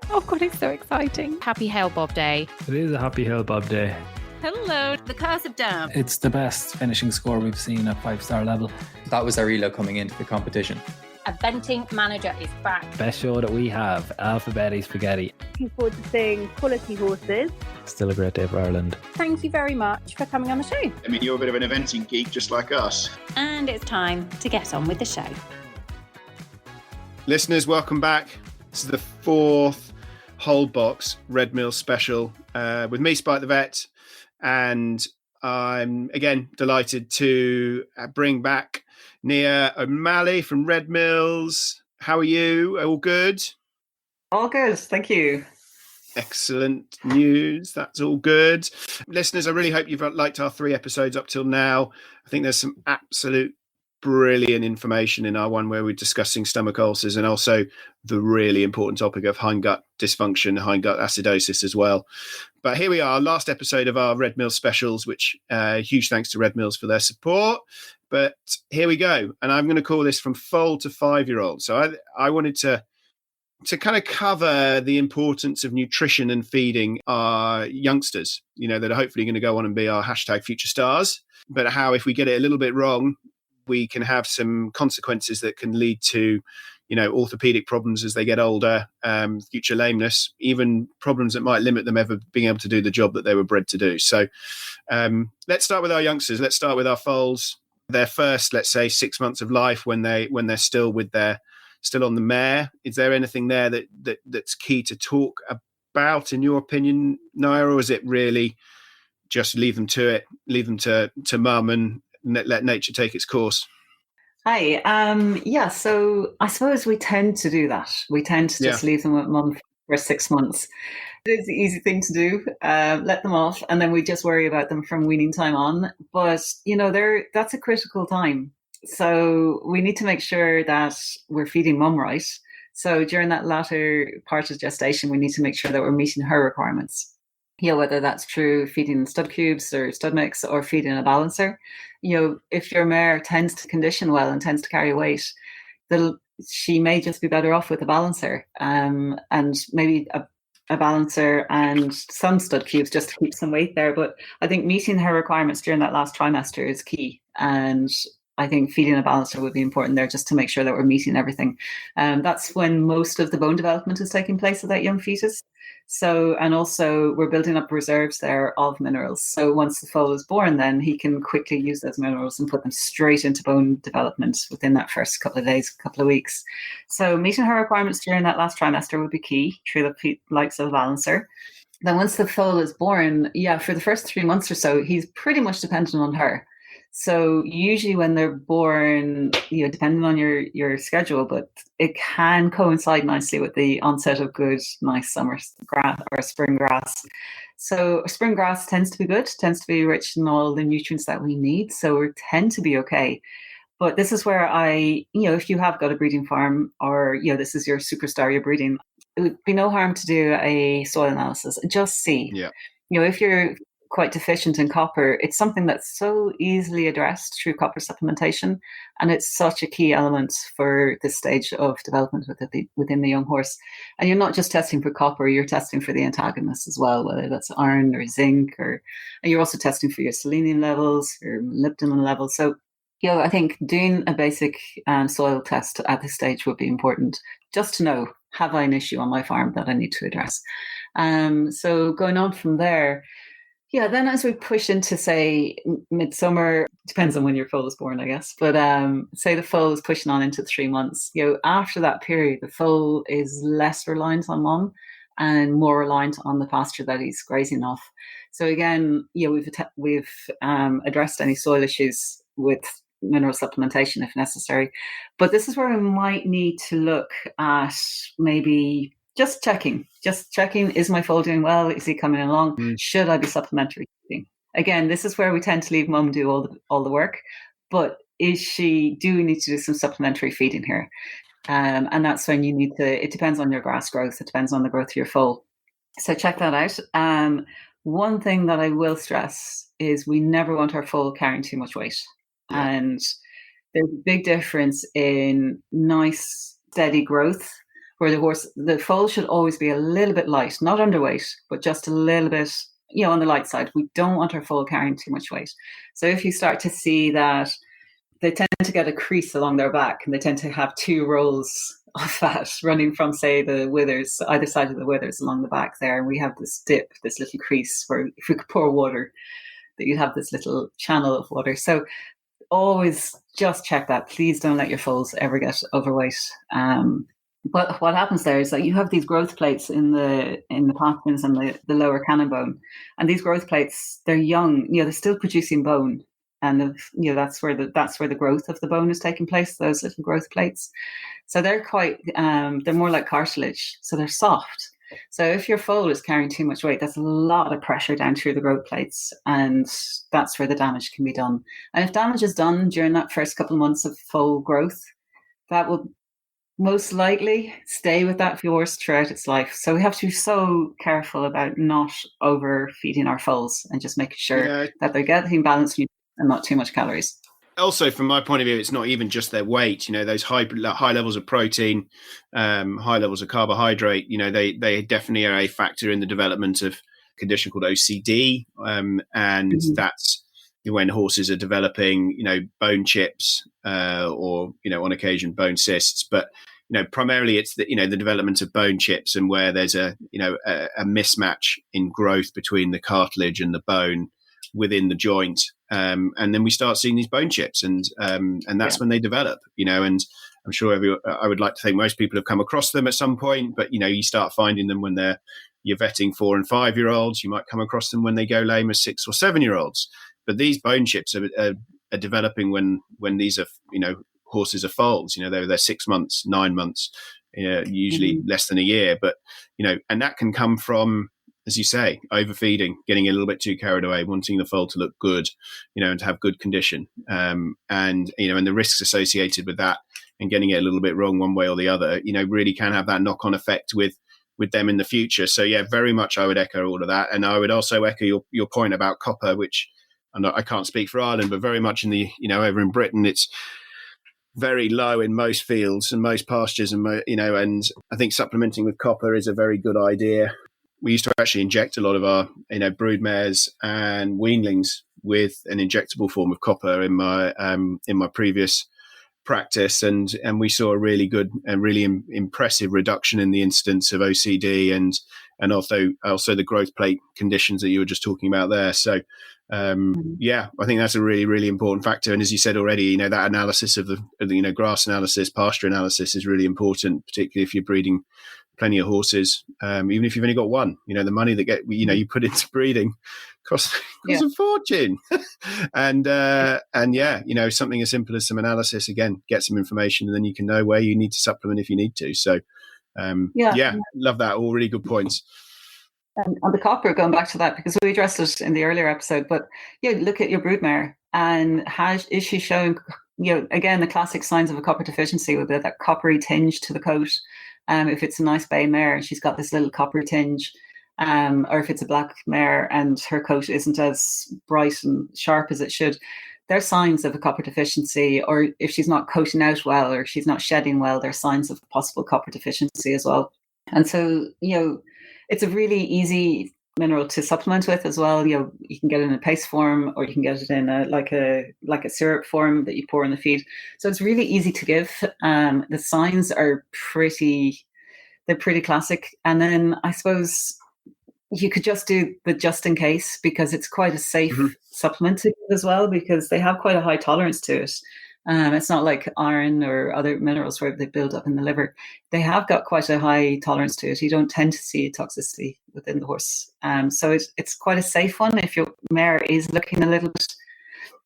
Oh God, it's so exciting. Happy Hail Bob Day. It is a happy Hail Bob Day. Hello, the Curse of Dam. It's the best finishing score we've seen at 5-star level. That was our elo coming into the competition. Eventing manager is back. Best show that we have, Alphabetti Spaghetti. Looking forward to seeing quality horses. Still a great day for Ireland. Thank you very much for coming on the show. I mean, you're a bit of an eventing geek just like us. And it's time to get on with the show. Listeners, welcome back. This is the fourth whole box Red Mill special with me, Spike the Vet. And I'm, again, delighted to bring back Nia O'Malley from Red Mills. How are you? All good? All good, thank you. Excellent news. That's all good. Listeners, I really hope you've liked our 3 episodes up till now. I think there's some absolute brilliant information in our one where we're discussing stomach ulcers and also the really important topic of hindgut dysfunction, hindgut acidosis as well. But here we are, last episode of our Red Mills specials, which huge thanks to Red Mills for their support. But here we go. And I'm going to call this From Foal to 5-Year-Old. So I wanted to kind of cover the importance of nutrition and feeding our youngsters, that are hopefully going to go on and be our hashtag future stars. But how if we get it a little bit wrong, we can have some consequences that can lead to, orthopedic problems as they get older, future lameness, even problems that might limit them ever being able to do the job that they were bred to do. So let's start with our youngsters. Let's start with our foals. Their first, let's say, 6 months of life when they're still still on the mare. Is there anything there that's key to talk about, in your opinion, Nia, or is it really just leave them to it, leave them to mum and let nature take its course? Hi. So I suppose we tend to do that. We tend to just leave them with mum for 6 months. It is the easy thing to do. Let them off, and then we just worry about them from weaning time on. But that's a critical time. So we need to make sure that we're feeding mum right. So during that latter part of gestation, we need to make sure that we're meeting her requirements. Whether that's through feeding stud cubes or stud mix or feeding a balancer. If your mare tends to condition well and tends to carry weight, she may just be better off with a balancer, and maybe a balancer and some stud cubes just to keep some weight there. But I think meeting her requirements during that last trimester is key. And I think feeding a balancer would be important there just to make sure that we're meeting everything. That's when most of the bone development is taking place of that young fetus. So, and also we're building up reserves there of minerals. So once the foal is born, then he can quickly use those minerals and put them straight into bone development within that first couple of days, couple of weeks. So meeting her requirements during that last trimester would be key through the likes of a balancer. Then once the foal is born, for the first 3 months or so, he's pretty much dependent on her. So usually when they're born, depending on your schedule, but it can coincide nicely with the onset of good, nice summer grass or spring grass. So spring grass tends to be good, tends to be rich in all the nutrients that we need. So we tend to be okay. But this is where if you have got a breeding farm or, this is your superstar you're breeding, it would be no harm to do a soil analysis. Just see, if you're quite deficient in copper, it's something that's so easily addressed through copper supplementation, and it's such a key element for this stage of development within the young horse. And you're not just testing for copper, you're testing for the antagonists as well, whether that's iron or zinc, and you're also testing for your selenium levels, your molybdenum levels. So I think doing a basic soil test at this stage would be important, just to know, have I an issue on my farm that I need to address? So going on from there, then as we push into, say, midsummer, depends on when your foal is born, I guess, but say the foal is pushing on into 3 months, after that period, the foal is less reliant on mum and more reliant on the pasture that he's grazing off. So again, we've addressed any soil issues with mineral supplementation if necessary, but this is where we might need to look at maybe just checking, is my foal doing well? Is he coming along? Should I be supplementary feeding? Again, this is where we tend to leave mum do all the work, but do we need to do some supplementary feeding here? And that's when you need to, it depends on your grass growth, it depends on the growth of your foal. So check that out. One thing that I will stress is we never want our foal carrying too much weight. And there's a big difference in nice, steady growth where the foal should always be a little bit light, not underweight, but just a little bit, on the light side. We don't want our foal carrying too much weight. So if you start to see that they tend to get a crease along their back and they tend to have 2 rolls of fat running from, say, the withers, either side of the withers along the back there, and we have this dip, this little crease where if we could pour water, that you'd have this little channel of water. So always just check that. Please don't let your foals ever get overweight. But what happens there is that you have these growth plates in the pathways and the lower cannon bone, and these growth plates, they're young. They're still producing bone, and that's where the growth of the bone is taking place. Those little growth plates, so they're quite they're more like cartilage, so they're soft. So if your foal is carrying too much weight, that's a lot of pressure down through the growth plates, and that's where the damage can be done. And if damage is done during that first couple of months of foal growth, that will most likely stay with that horse throughout its life. So we have to be so careful about not overfeeding our foals and just making sure that they're getting balanced nutrition and not too much calories. Also, from my point of view, it's not even just their weight. Those high levels of protein, high levels of carbohydrate. They definitely are a factor in the development of a condition called OCD, and that's when horses are developing, bone chips, or on occasion bone cysts. But primarily it's the development of bone chips, and where there's a mismatch in growth between the cartilage and the bone within the joint. And then we start seeing these bone chips, and that's when they develop, and I'm sure I would like to think most people have come across them at some point, but you start finding them when you're vetting 4 and 5 year olds. You might come across them when they go lame as 6 or 7 year olds, but these bone chips are developing when these are, horses are foals, they're 6 months, 9 months, usually less than a year, but, and that can come from, as you say, overfeeding, getting a little bit too carried away, wanting the foal to look good, and to have good condition. And the risks associated with that and getting it a little bit wrong one way or the other, really can have that knock-on effect with them in the future. So yeah, very much I would echo all of that. And I would also echo your point about copper, which I can't speak for Ireland, but very much in the, over in Britain, it's very low in most fields and most pastures, and and I think supplementing with copper is a very good idea. We used to actually inject a lot of our, brood mares and weanlings with an injectable form of copper in my previous practice, and we saw a really good and really impressive reduction in the incidence of OCD and also the growth plate conditions that you were just talking about there. So I think that's a really, really important factor. And as you said already, that analysis of the grass analysis, pasture analysis is really important, particularly if you're breeding plenty of horses, even if you've only got one. The money that you put into breeding costs a fortune. and something as simple as some analysis, again, get some information, and then you can know where you need to supplement if you need to. So love that. All really good points. On the copper, going back to that, because we addressed it in the earlier episode, but look at your broodmare, and is she showing, again, the classic signs of a copper deficiency would be that coppery tinge to the coat. If it's a nice bay mare and she's got this little copper tinge, or if it's a black mare and her coat isn't as bright and sharp as it should, they're signs of a copper deficiency. Or if she's not coating out well, or she's not shedding well, they're signs of possible copper deficiency as well. And so, it's a really easy mineral to supplement with as well. You can get it in a paste form, or you can get it in like a syrup form that you pour in the feed. So it's really easy to give. The signs are pretty classic. And then I suppose you could just do the just in case, because it's quite a safe supplement to give as well, because they have quite a high tolerance to it. It's not like iron or other minerals where they build up in the liver. They have got quite a high tolerance to it. You don't tend to see toxicity within the horse. So it's quite a safe one. If your mare is looking a little bit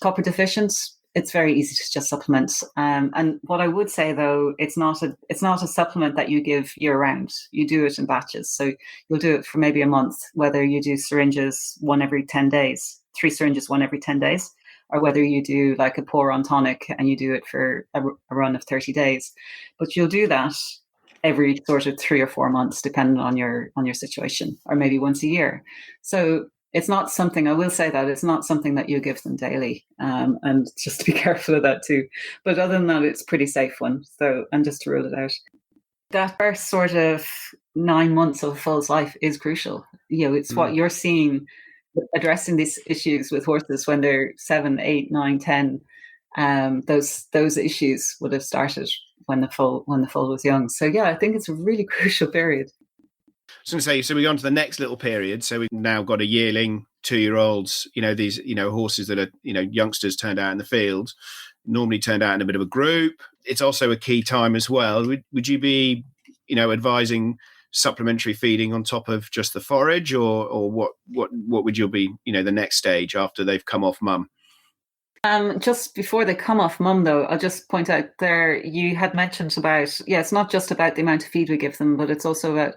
copper deficient, it's very easy to just supplement. And what I would say, though, it's not a supplement that you give year round. You do it in batches. So you'll do it for maybe a month, whether you do syringes 1 every 10 days, 3 syringes 1 every 10 days. Or whether you do like a pour-on tonic and you do it for a run of 30 days. But you'll do that every sort of 3 or 4 months, depending on your situation, or maybe once a year. So it's not something, I will say that, it's not something that you give them daily. And just to be careful of that too. But other than that, it's a pretty safe one. So, and just to rule it out. that first sort of 9 months of a foal's life is crucial. It's what you're seeing addressing these issues with horses when they're 7, 8, 9, 10. Those issues would have started when the foal was young. So yeah, I think it's a really crucial period. I was going to say, so we go on to the next little period. So we've now got a yearling, 2-year-olds, these, horses that are, youngsters turned out in the field, normally turned out in a bit of a group. It's also a key time as well. Would you be, advising supplementary feeding on top of just the forage, or what would you be, the next stage after they've come off mum? Just before they come off mum, though, I'll just point out there, you had mentioned about, it's not just about the amount of feed we give them, but it's also about,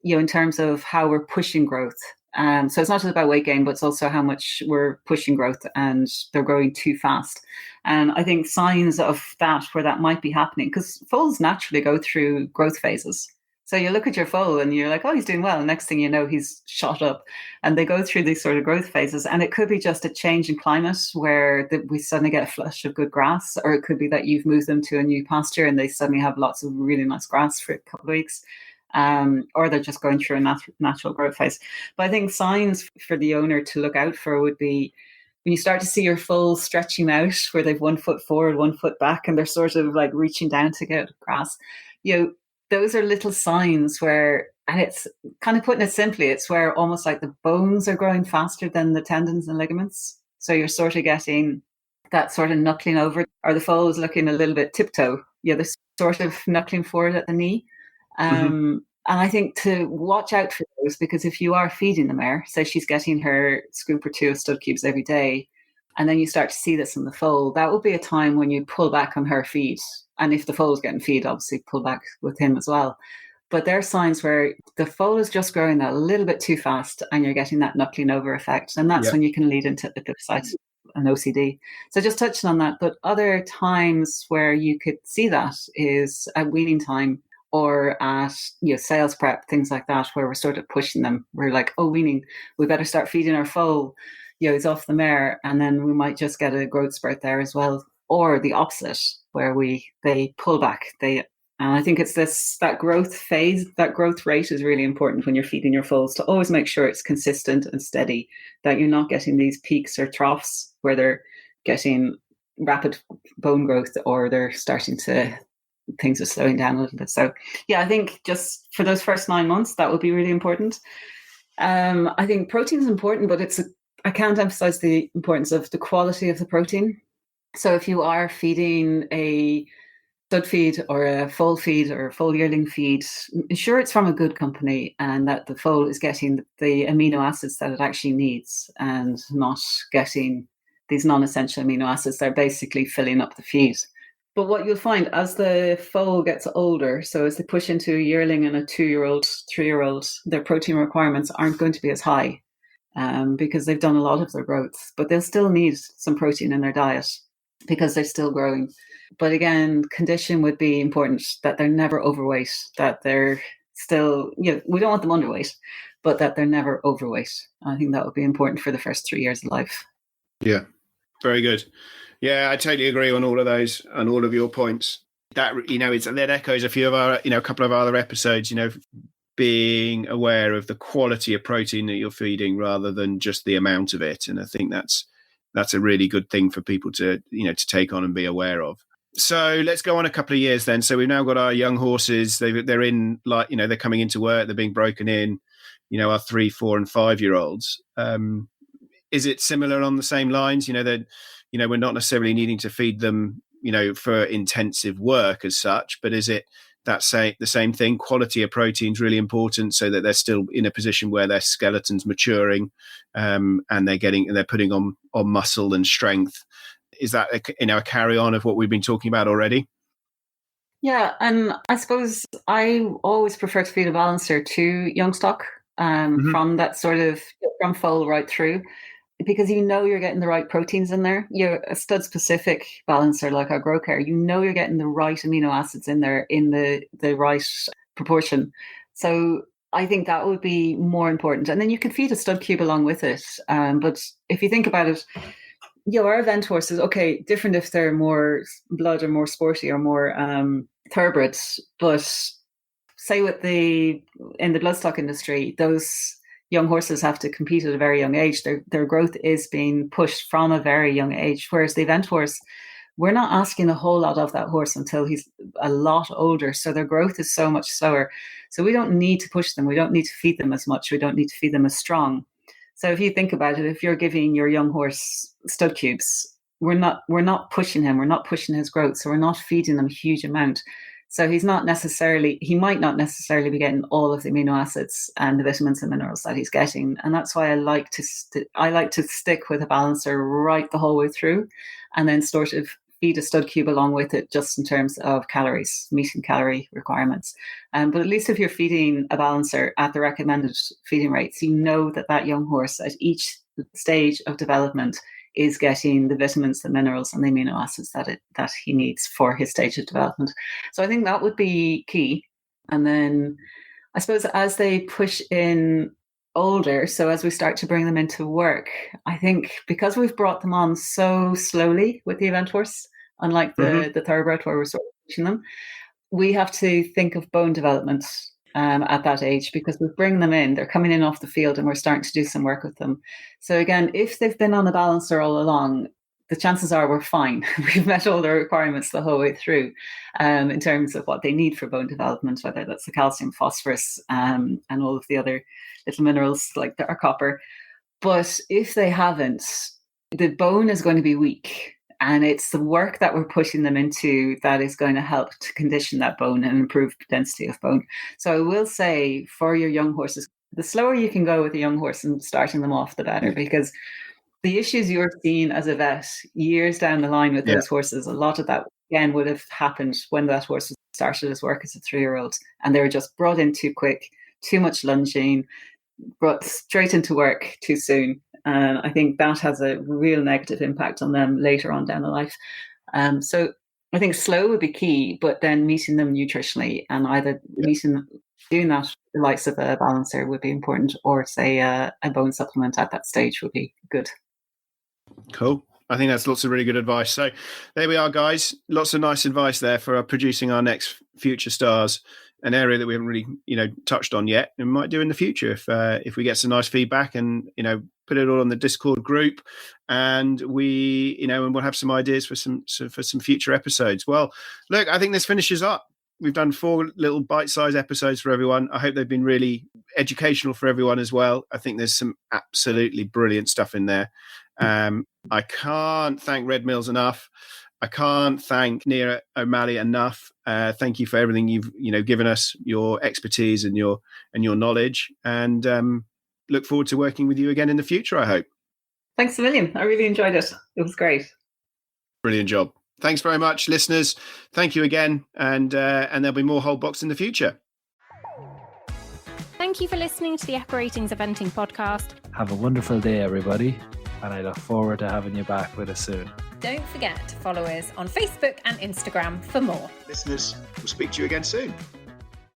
in terms of how we're pushing growth. So it's not just about weight gain, but it's also how much we're pushing growth and they're growing too fast. And I think signs of that, where that might be happening, because foals naturally go through growth phases. So you look at your foal and you're like, oh, he's doing well. And next thing you know, he's shot up. And they go through these sort of growth phases. And it could be just a change in climate where we suddenly get a flush of good grass, or it could be that you've moved them to a new pasture and they suddenly have lots of really nice grass for a couple of weeks. Or they're just going through a natural growth phase. But I think signs for the owner to look out for would be when you start to see your foal stretching out, where they've 1 foot forward, 1 foot back, and they're sort of like reaching down to get grass. Those are little signs where, and it's kind of, putting it simply, it's where almost like the bones are growing faster than the tendons and ligaments. So you're sort of getting that sort of knuckling over, or the foal is looking a little bit tiptoe. They're sort of knuckling forward at the knee. And I think to watch out for those, because if you are feeding the mare, say she's getting her scoop or 2 of stud cubes every day, and then you start to see this in the foal, that would be a time when you pull back on her feed. And if the foal is getting feed, obviously pull back with him as well. But there are signs where the foal is just growing a little bit too fast and you're getting that knuckling over effect. And that's when you can lead into an OCD. So just touching on that. But other times where you could see that is at weaning time, or at sales prep, things like that, where we're sort of pushing them. We're like, oh, weaning, we better start feeding our foal. He's off the mare, and then we might just get a growth spurt there as well, or the opposite, where they pull back. And I think it's that growth phase, that growth rate is really important when you're feeding your foals, to always make sure it's consistent and steady, that you're not getting these peaks or troughs where they're getting rapid bone growth, or they're starting to, things are slowing down a little bit. So I think just for those first 9 months, that would be really important. I think protein is important, but I can't emphasize the importance of the quality of the protein. So if you are feeding a stud feed or a foal feed or a foal yearling feed, ensure it's from a good company and that the foal is getting the amino acids that it actually needs, and not getting these non-essential amino acids that are basically filling up the feed. But what you'll find as the foal gets older, so as they push into a yearling and a 2-year-old, 3-year-old, their protein requirements aren't going to be as high because they've done a lot of their growth, but they'll still need some protein in their diet because they're still growing. But again, condition would be important, that they're never overweight, that they're still, we don't want them underweight, but that they're never overweight. I think that would be important for the first 3 years of life. Yeah, very good. Yeah, I totally agree on all of those and all of your points. That, that echoes a few of our, a couple of our other episodes, being aware of the quality of protein that you're feeding rather than just the amount of it. And I think that's a really good thing for people to, to take on and be aware of. So let's go on a couple of years then. So we've now got our young horses. They're in, they're coming into work. They're being broken in, our 3, 4 and 5-year-olds. Is it similar on the same lines? That, we're not necessarily needing to feed them, for intensive work as such, but is it the same thing? Quality of protein is really important, so that they're still in a position where their skeleton's maturing, and they're putting on muscle and strength. Is that a carry on of what we've been talking about already? Yeah, and I suppose I always prefer to feed a balancer to young stock, from that sort of, from foal right through, because you're getting the right proteins in there. You're a stud specific balancer like our Grow Care, you're getting the right amino acids in there in the right proportion. So I think that would be more important. And then you could feed a stud cube along with it. But if you think about it, our event horses, okay, different if they're more blood or more sporty or more thoroughbreds, but say in the bloodstock industry, those young horses have to compete at a very young age. Their growth is being pushed from a very young age, whereas the event horse, we're not asking a whole lot of that horse until he's a lot older. So their growth is so much slower. So we don't need to push them. We don't need to feed them as much. We don't need to feed them as strong. So if you think about it, if you're giving your young horse stud cubes, we're not pushing him. We're not pushing his growth. So we're not feeding them a huge amount. So he might not necessarily be getting all of the amino acids and the vitamins and minerals that he's getting. And that's why I like to stick with a balancer right the whole way through, and then sort of feed a stud cube along with it, just in terms of calories, meeting calorie requirements. But at least if you're feeding a balancer at the recommended feeding rates, you know that young horse at each stage of development is getting the vitamins, the minerals, and the amino acids that he needs for his stage of development. So I think that would be key. And then I suppose as they push in older, so as we start to bring them into work, I think because we've brought them on so slowly with the event horse, unlike the thoroughbred where we're sort of pushing them, we have to think of bone development at that age, because we bring them in, they're coming in off the field and we're starting to do some work with them. So again, if they've been on a balancer all along, the chances are we're fine. We've met all the requirements the whole way through in terms of what they need for bone development, whether that's the calcium, phosphorus, and all of the other little minerals like our copper. But if they haven't, the bone is going to be weak. And it's the work that we're pushing them into that is going to help to condition that bone and improve density of bone. So I will say, for your young horses, the slower you can go with a young horse and starting them off, the better, because the issues you're seeing as a vet years down the line with those horses, a lot of that, again, would have happened when that horse started his work as a 3-year-old, and they were just brought in too quick, too much lunging, brought straight into work too soon. And I think that has a real negative impact on them later on down the life. So I think slow would be key, but then meeting them nutritionally, and either doing that, the likes of a balancer would be important, or say a bone supplement at that stage would be good. Cool. I think that's lots of really good advice. So there we are, guys. Lots of nice advice there for producing our next future stars, an area that we haven't really, touched on yet, and might do in the future if we get some nice feedback and, put it all on the Discord group, and and we'll have some ideas for some future episodes. Well, look, I think this finishes up. We've done 4 little bite-sized episodes for everyone. I hope they've been really educational for everyone as well. I think there's some absolutely brilliant stuff in there. I can't thank Red Mills enough. I can't thank Nia O'Malley enough. Thank you for everything you've given us, your expertise and your knowledge, and look forward to working with you again in the future, I hope. Thanks a million. I really enjoyed it. It was great. Brilliant job. Thanks very much, listeners. Thank you again, and there'll be more Whole Box in the future. Thank you for listening to the Epiratings Eventing podcast. Have a wonderful day, everybody, and I look forward to having you back with us soon. Don't forget to follow us on Facebook and Instagram for more. Listeners, we'll speak to you again soon.